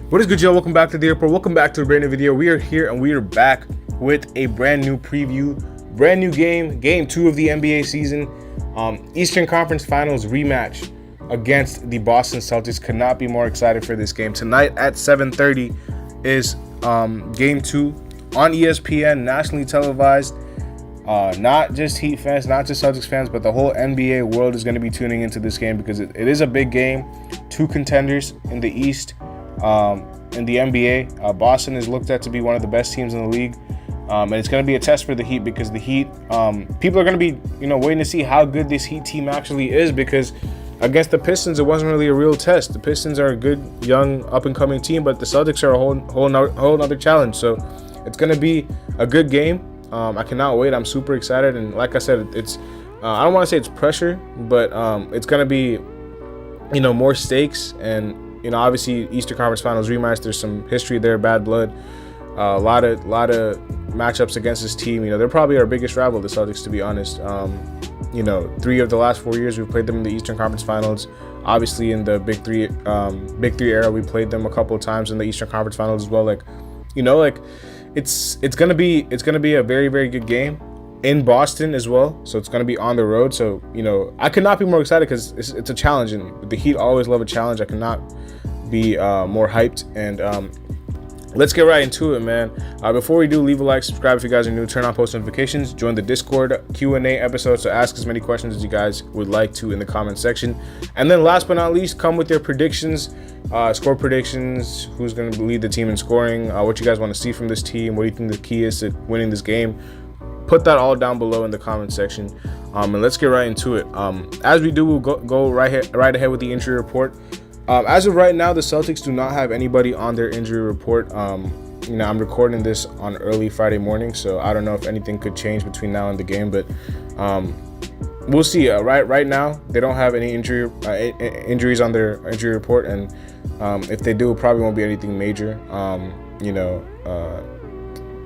What is good, y'all? Welcome back to the airport. Welcome back to a brand new video. We are here and we are back with a brand new preview, brand new game 2 of the NBA season. Eastern Conference Finals rematch against the Boston Celtics. Could not be more excited for this game. Tonight at 7:30 is game 2 on ESPN, nationally televised. Not just Heat fans, not just Celtics fans, but the whole NBA world is going to be tuning into this game because it is a big game. Two contenders in the East. In the NBA, Boston is looked at to be one of the best teams in the league, and it's going to be a test for the Heat because the Heat, people are going to be, waiting to see how good this Heat team actually is, because against the Pistons, it wasn't really a real test. The Pistons are a good, young, up-and-coming team, but the Celtics are a whole nother challenge. So it's going to be a good game. I cannot wait. I'm super excited, and like I said, it's I don't want to say it's pressure, but it's going to be, more stakes. And obviously Eastern Conference Finals rematch. There's some history there, bad blood, a lot of matchups against this team. They're probably our biggest rival, the Celtics, to be honest. 3 of the last 4 years we've played them in the Eastern Conference Finals. Obviously in the Big Three era, we played them a couple of times in the Eastern Conference Finals as well. It's gonna be a very, very good game in Boston as well, so it's going to be on the road. So I could not be more excited because it's a challenge, and the Heat always love a challenge. I cannot be more hyped. And let's get right into it, man. Before we do, leave a like, subscribe if you guys are new, turn on post notifications, join the Discord Q&A episode, so ask as many questions as you guys would like to in the comment section. And then last but not least, come with your predictions, score predictions, who's going to lead the team in scoring, what you guys want to see from this team, what do you think the key is to winning this game. Put that all down below in the comment section, and let's get right into it. As we do, we'll go right ahead with the injury report. As of right now, the Celtics do not have anybody on their injury report. I'm recording this on early Friday morning, so I don't know if anything could change between now and the game, but we'll see. Right now, they don't have any injuries on their injury report, and if they do, it probably won't be anything major.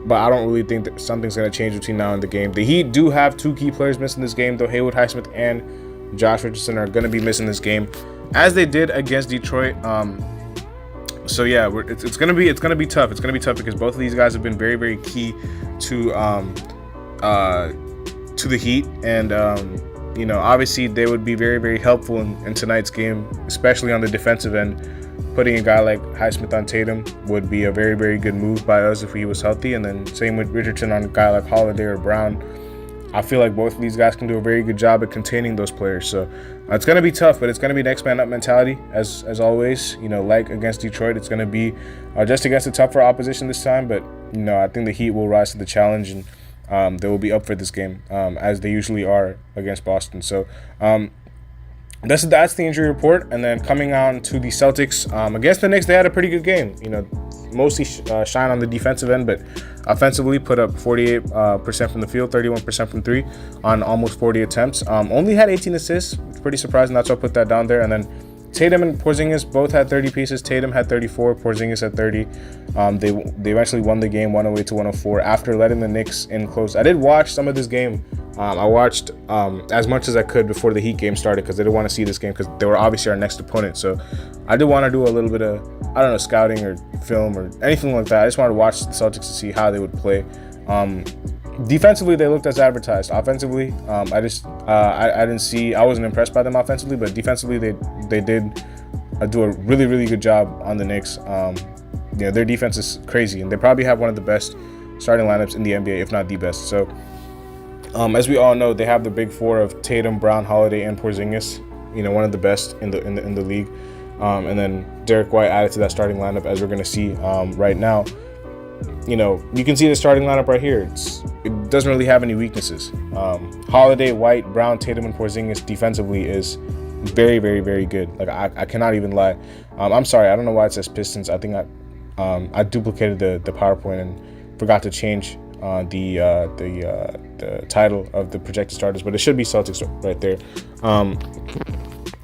But I don't really think that something's going to change between now and the game. The Heat do have 2 key players missing this game, though. Haywood Highsmith and Josh Richardson are going to be missing this game, as they did against Detroit. So yeah, it's going to be tough. It's going to be tough because both of these guys have been very, very key to the Heat, and obviously they would be very, very helpful in tonight's game, especially on the defensive end. Putting a guy like Highsmith on Tatum would be a very, very good move by us if he was healthy, and then same with Richardson on a guy like Holiday or Brown. I feel like both of these guys can do a very good job at containing those players. So it's going to be tough, but it's going to be next man up mentality as always. Like against Detroit, it's going to be just against a tougher opposition this time. But I think the Heat will rise to the challenge, and they will be up for this game as they usually are against Boston. So that's the injury report. And then coming on to the Celtics, against the Knicks, they had a pretty good game. Mostly shine on the defensive end, but offensively put up 48% from the field, 31% from 3 on almost 40 attempts. Only had 18 assists. It's pretty surprising. That's why I put that down there. And then Tatum and Porzingis both had 30 pieces. Tatum had 34, Porzingis had 30. They eventually won the game 108-104 after letting the Knicks in close. I did watch some of this game. I watched as much as I could before the Heat game started because I didn't want to see this game because they were obviously our next opponent. So I did want to do a little bit of, scouting or film or anything like that. I just wanted to watch the Celtics to see how they would play. Defensively, they looked as advertised. Offensively, I didn't see. I wasn't impressed by them offensively, but defensively, they did do a really, really good job on the Knicks. Their defense is crazy, and they probably have one of the best starting lineups in the NBA, if not the best. So, as we all know, they have the big 4 of Tatum, Brown, Holiday, and Porzingis. One of the best in the league. And then Derek White added to that starting lineup, as we're going to see right now. You can see the starting lineup right here. It doesn't really have any weaknesses. Holiday, White, Brown, Tatum, and Porzingis defensively is very, very, very good. I cannot even lie. I'm sorry, I don't know why it says Pistons. I think I duplicated the PowerPoint and forgot to change the title of the projected starters, but it should be Celtics right there.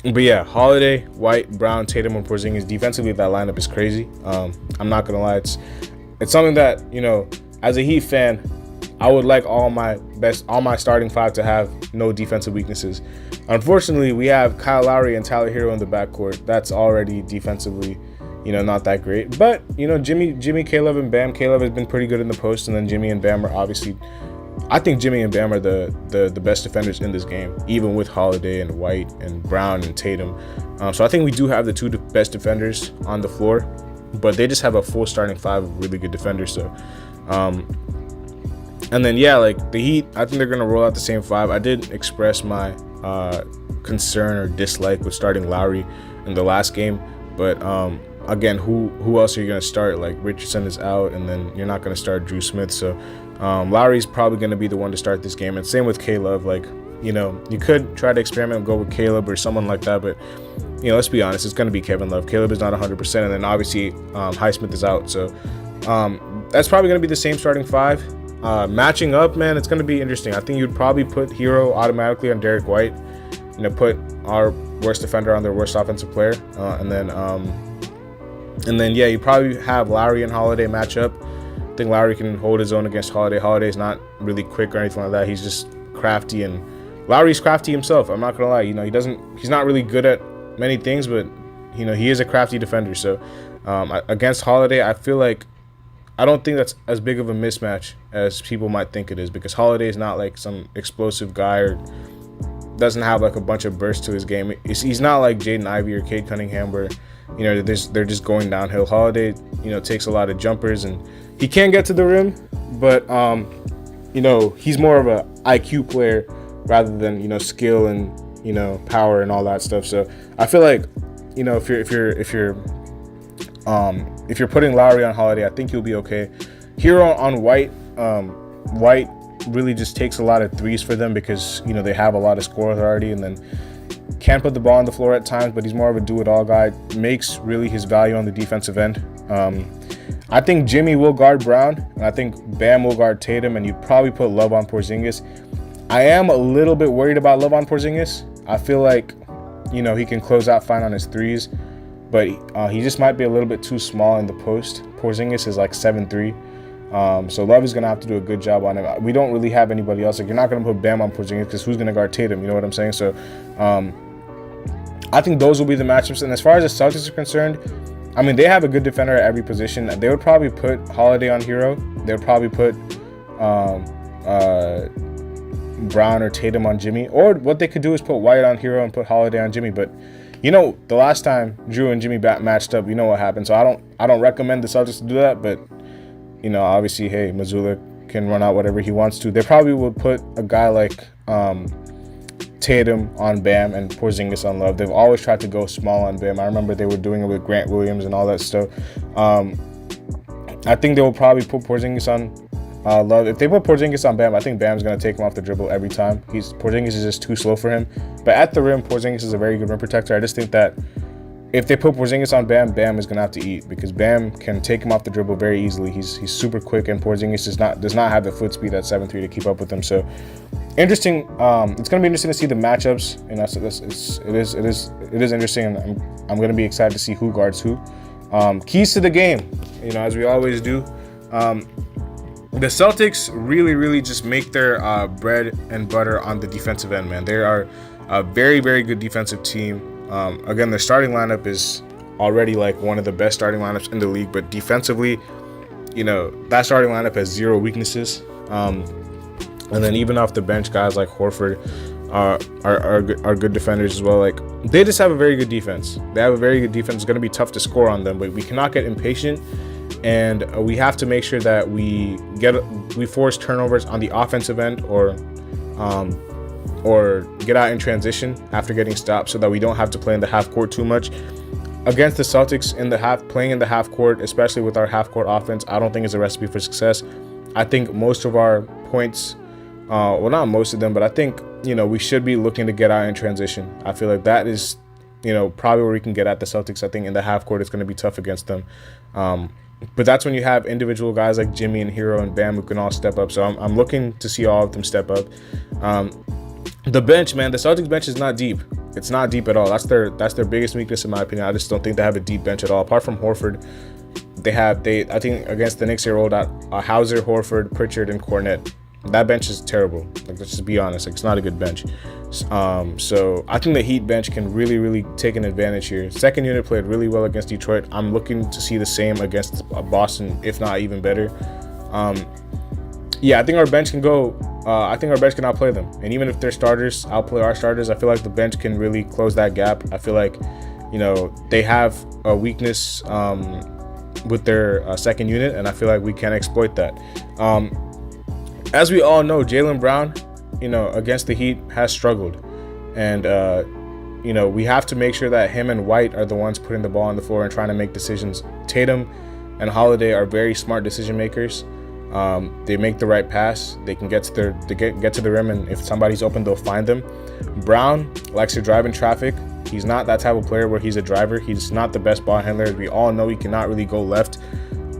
But yeah, Holiday, White, Brown, Tatum, and Porzingis defensively, that lineup is crazy. I'm not gonna lie, it's something that as a Heat fan, I would like all my starting 5 to have no defensive weaknesses. Unfortunately, we have Kyle Lowry and Tyler Hero in the backcourt. That's already defensively, not that great. But Jimmy, Caleb, and Bam. Caleb has been pretty good in the post, and then Jimmy and Bam are obviously. I think Jimmy and Bam are the best defenders in this game, even with Holiday and White and Brown and Tatum. So I think we do have the two best defenders on the floor, but they just have a full starting five of really good defenders. So, and then like the Heat, I think they're gonna roll out the same five. I did express my concern or dislike with starting Lowry in the last game, but again, who else are you gonna start? Like Richardson is out, and then you're not gonna start Drew Smith. So Lowry's probably gonna be the one to start this game, and same with Caleb. Like you could try to experiment and go with Caleb or someone like that, but let's be honest, it's gonna be Kevin Love. Caleb is not 100%, and then obviously Highsmith is out, so that's probably gonna be the same starting five. Matching up, man, it's gonna be interesting. I think you'd probably put Hero automatically on Derek White. Put our worst defender on their worst offensive player, and then you probably have Lowry and Holiday match up. I think Lowry can hold his own against Holiday. Holiday's not really quick or anything like that. He's just crafty, and Lowry's crafty himself. I'm not gonna lie. He's not really good at many things, but he is a crafty defender. So against Holiday, I feel like I don't think that's as big of a mismatch as people might think it is, because Holiday is not like some explosive guy or doesn't have like a bunch of bursts to his game. He's not like Jaden Ivey or Cade Cunningham where they're just going downhill. Holiday takes a lot of jumpers, and he can get to the rim, but he's more of a IQ player rather than skill and power and all that stuff. So I feel like if you're putting Lowry on Holiday, I think you'll be okay. Hero on White, White really just takes a lot of threes for them because they have a lot of scorers already, and then can put the ball on the floor at times, but he's more of a do-it-all guy. Makes really his value on the defensive end. I think Jimmy will guard Brown, and I think Bam will guard Tatum, and you'd probably put Love on Porzingis. I am a little bit worried about Love on Porzingis. I feel like he can close out fine on his threes, but he just might be a little bit too small in the post. Porzingis is like 7'3". So Love is going to have to do a good job on him. We don't really have anybody else. Like, you're not going to put Bam on Porzingis because who's going to guard Tatum? You know what I'm saying? So I think those will be the matchups. And as far as the Celtics are concerned, I mean, they have a good defender at every position. They would probably put Holiday on Hero. They would probably put Brown or Tatum on Jimmy. Or what they could do is put White on Hero and put Holiday on Jimmy. But the last time Drew and Jimmy matched up, what happened. So I don't recommend the Celtics to do that, but obviously, hey, Mazzulla can run out whatever he wants to. They probably would put a guy like Tatum on Bam and Porzingis on Love. They've always tried to go small on Bam. I remember they were doing it with Grant Williams and all that stuff. I think they will probably put Porzingis on Love. If they put Porzingis on Bam, I think Bam's going to take him off the dribble every time. Porzingis is just too slow for him. But at the rim, Porzingis is a very good rim protector. I just think that if they put Porzingis on Bam, Bam is going to have to eat, because Bam can take him off the dribble very easily. He's super quick, and Porzingis does not have the foot speed at 7'3" to keep up with him. So interesting. It's going to be interesting to see the matchups, and it is interesting, and I'm going to be excited to see who guards who. Keys to the game, as we always do. The Celtics really just make their bread and butter on the defensive end, man. They are a very, very good defensive team. Again, their starting lineup is already like one of the best starting lineups in the league, but defensively, that starting lineup has zero weaknesses. And then even off the bench, guys like Horford are good defenders as well. Like, they just have a very good defense. They have a very good defense. It's going to be tough to score on them, but we cannot get impatient, and we have to make sure that we force turnovers on the offensive end, or get out in transition after getting stopped, so that we don't have to play in the half court too much. Against the Celtics playing in the half court, especially with our half court offense, I don't think is a recipe for success. I think most of our points, well, not most of them, but I think, we should be looking to get out in transition. I feel like that is, probably where we can get at the Celtics. I think in the half court, it's going to be tough against them. But that's when you have individual guys like Jimmy and Hero and Bam who can all step up. So I'm looking to see all of them step up. The bench, man, the Celtics bench is not deep. It's not deep at all. That's their biggest weakness, in my opinion. I just don't think they have a deep bench at all. Apart from Horford, I think against the Knicks, they rolled out Hauser, Horford, Pritchard, and Cornette. That bench is terrible. Like, let's just be honest. Like, it's not a good bench. So I think the Heat bench can really take an advantage here. Second unit played really well against Detroit. I'm looking to see the same against Boston, if not even better. Yeah, I think our bench can go. I think our bench can outplay them. And even if their starters outplay our starters, I feel like the bench can really close that gap. I feel like, you know, they have a weakness with their second unit, and I feel like we can exploit that. As we all know, Jaylen Brown, you know, against the Heat has struggled. And, you know, we have to make sure that him and White are the ones putting the ball on the floor and trying to make decisions. Tatum and Holiday are very smart decision makers. They make the right pass. They can get to get to the rim, and if somebody's open, they'll find them. Brown likes to drive in traffic. He's not that type of player where he's a driver. He's not the best ball handler. We all know he cannot really go left.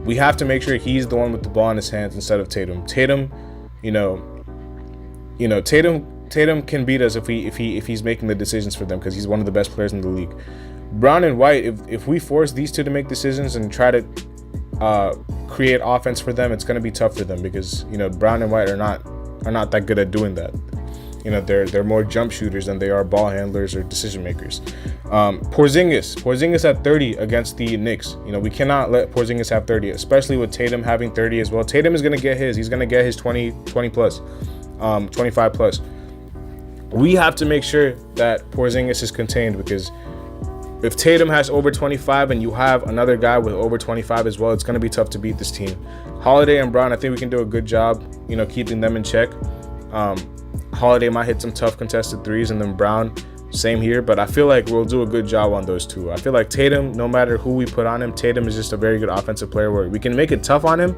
We have to make sure he's the one with the ball in his hands instead of Tatum. Tatum, Tatum can beat us if he's making the decisions for them, because he's one of the best players in the league. Brown and White, if we force these two to make decisions and try to create offense for them, it's going to be tough for them, because, you know, Brown and White are not that good at doing that. You know, they're more jump shooters than they are ball handlers or decision makers. Porzingis at 30 against the Knicks. You know, we cannot let Porzingis have 30, especially with Tatum having 30 as well. Tatum is going to get his. He's going to get his 20 plus, 25 plus. We have to make sure that Porzingis is contained, because if Tatum has over 25 and you have another guy with over 25 as well, it's going to be tough to beat this team. Holiday and Brown, I think we can do a good job, you know, keeping them in check. Holiday might hit some tough contested threes, and then Brown, same here. But I feel like we'll do a good job on those two. I feel like Tatum, no matter who we put on him, Tatum is just a very good offensive player where we can make it tough on him,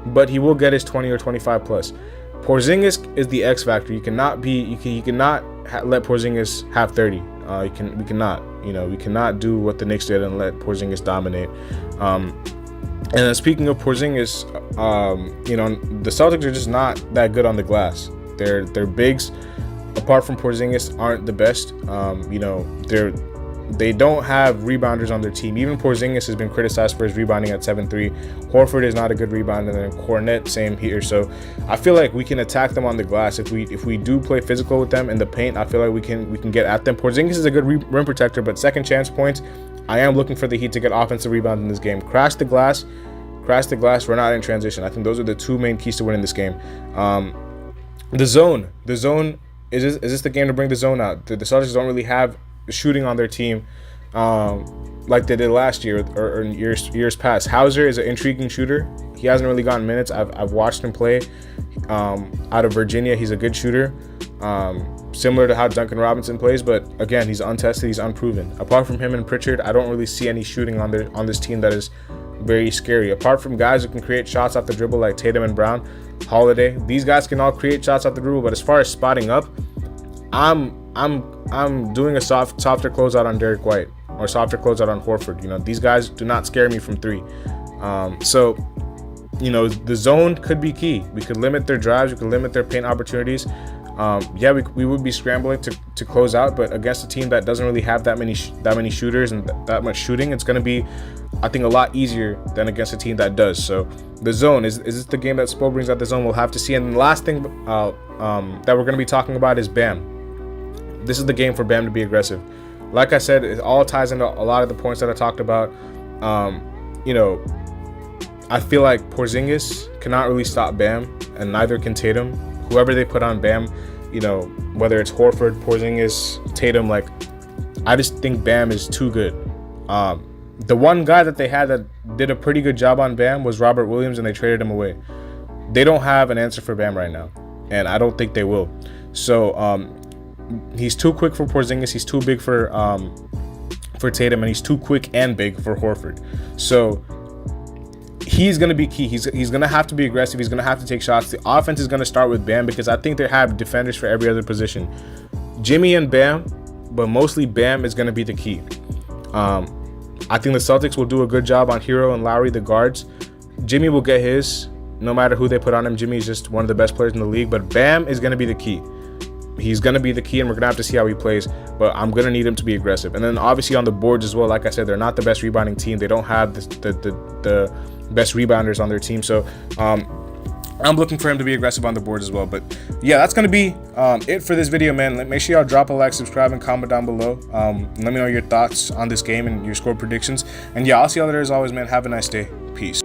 but he will get his 20 or 25 plus. Porzingis is the X factor. You cannot let Porzingis have 30. We cannot. You know, we cannot do what the Knicks did and let Porzingis dominate. And then speaking of Porzingis, you know, the Celtics are just not that good on the glass. Their bigs, apart from Porzingis, aren't the best. You know, they don't have rebounders on their team. Even Porzingis has been criticized for his rebounding at 7-3. Horford is not a good rebounder, and then Cornet, same here. So I feel like we can attack them on the glass if we do play physical with them in the paint. I feel like we can get at them. Porzingis is a good rim protector, but second chance points, I am looking for the Heat to get offensive rebounds in this game. Crash the glass, run out in transition. I think those are the two main keys to winning this game. The zone. Is this the game to bring the zone out? The Celtics don't really have shooting on their team like they did last year or in years past. Hauser is an intriguing shooter. He hasn't really gotten minutes. I've watched him play out of Virginia. He's a good shooter, similar to how Duncan Robinson plays, but again, he's untested, he's unproven. Apart from him and Pritchard, I don't really see any shooting on this team that is very scary. Apart from guys who can create shots off the dribble like Tatum and Brown, Holiday, these guys can all create shots off the dribble. But as far as spotting up, I'm doing a softer closeout on Derek White or softer closeout on Horford. You know, these guys do not scare me from three. So, you know, the zone could be key. We could limit their drives. We could limit their paint opportunities. Yeah, we would be scrambling to close out, but against a team that doesn't really have that many shooters and that much shooting, it's going to be, I think, a lot easier than against a team that does. So the zone, is this the game that Spo brings out the zone? We'll have to see. And the last thing that we're going to be talking about is Bam. This is the game for Bam to be aggressive. Like I said, it all ties into a lot of the points that I talked about. You know, I feel like Porzingis cannot really stop Bam, and neither can Tatum. Whoever they put on Bam, you know, whether it's Horford, Porzingis, Tatum, like, I just think Bam is too good. The one guy that they had that did a pretty good job on Bam was Robert Williams, and they traded him away. They don't have an answer for Bam right now, and I don't think they will. So he's too quick for Porzingis, he's too big for Tatum, and he's too quick and big for Horford. So he's going to be key. He's going to have to be aggressive. He's going to have to take shots. The offense is going to start with Bam, because I think they have defenders for every other position. Jimmy and Bam, but mostly Bam is going to be the key. I think the Celtics will do a good job on Hero and Lowry, the guards. Jimmy will get his, no matter who they put on him. Jimmy is just one of the best players in the league, but Bam is going to be the key. He's going to be the key, and we're going to have to see how he plays, but I'm going to need him to be aggressive. And then obviously on the boards as well, like I said, they're not the best rebounding team. They don't have the best rebounders on their team. So I'm looking for him to be aggressive on the boards as well. But yeah, that's going to be it for this video, man. Make sure y'all drop a like, subscribe, and comment down below. Let me know your thoughts on this game and your score predictions. And yeah, I'll see y'all there as always, man. Have a nice day. Peace.